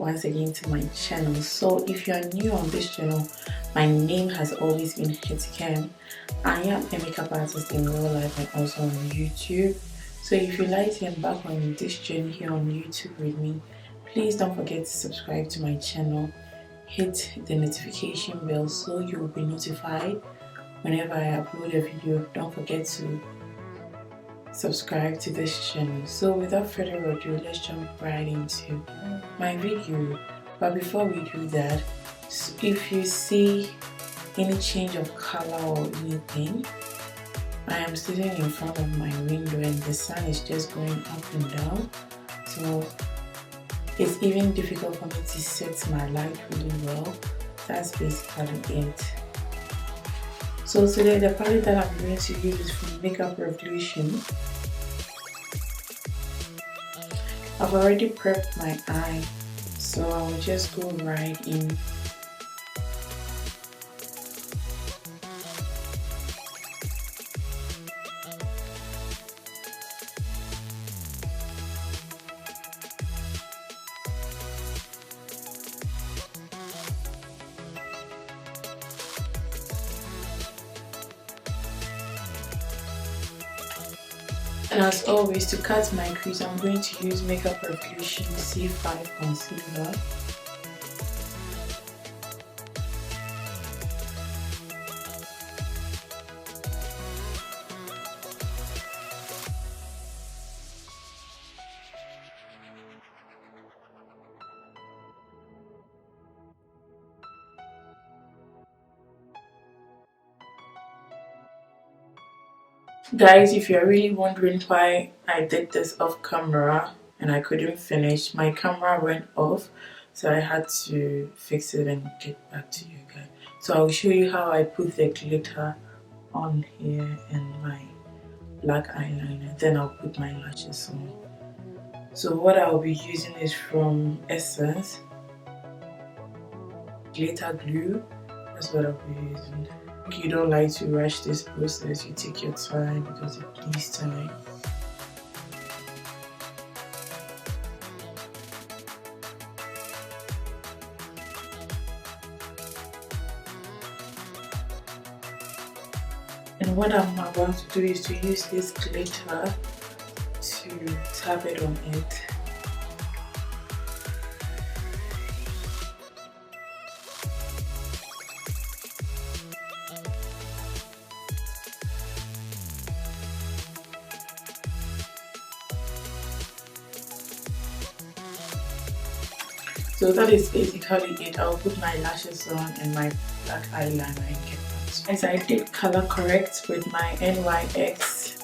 once again to my channel. So if you are new on this channel, my name has always been Hetty. I am a makeup artist in real life and also on YouTube. So if you like to embark on this journey here on YouTube with me, please don't forget to subscribe to my channel. Hit the notification bell so you will be notified whenever I upload a video. Don't forget to subscribe to this channel. So without further ado, let's jump right into my video. But before we do that, if you see any change of color or anything, I am sitting in front of my window and the sun is just going up and down, so it's even difficult for me to set my light really well. That's basically it. So today the palette that I'm going to use is from Makeup Revolution. I've already prepped my eye, so I will just go right in. And as always, to cut my crease, I'm going to use Makeup Revolution C5 Concealer. Guys, if you're really wondering why I did this off camera and I couldn't finish, my camera went off, so I had to fix it and get back to you guys. So I'll show you how I put the glitter on here and my black eyeliner, then I'll put my lashes on. So what I'll be using is from Essence glitter glue. That's what I'll be using. If you don't like to rush this process, you take your time because it needs time. And what I'm about to do is to use this glitter to tap it on it. So that is basically it. I'll put my lashes on and my black eyeliner and get back. As I did color correct with my NYX.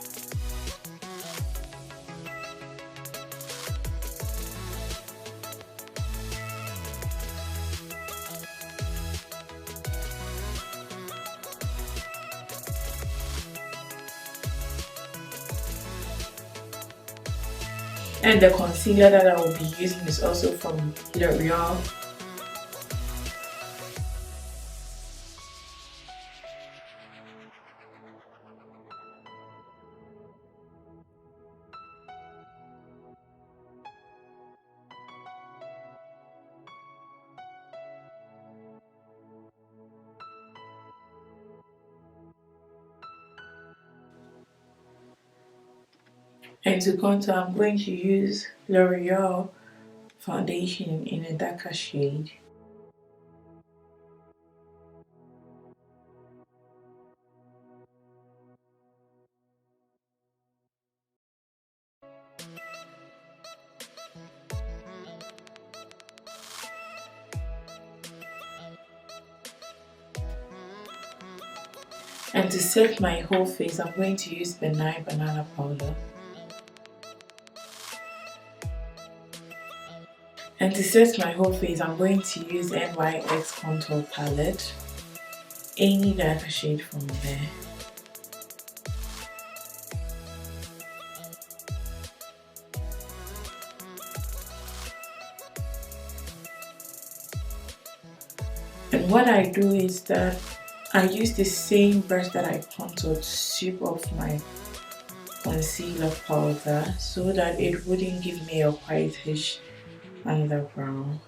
And the concealer that I will be using is also from L'Oreal. And to contour, I'm going to use L'Oreal foundation in a darker shade. And to set my whole face, I'm going to use Benign Banana Powder. And to set my whole face, I'm going to use NYX Contour Palette. Any darker shade from there. And what I do is that I use the same brush that I contoured to sweep off my concealer powder so that it wouldn't give me a whitish underbrow.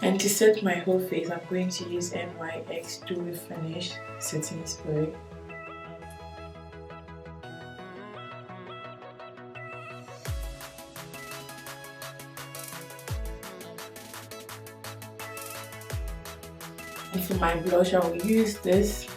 And to set my whole face, I'm going to use NYX Dewy Finish Setting Spray. And for my blush, I will use this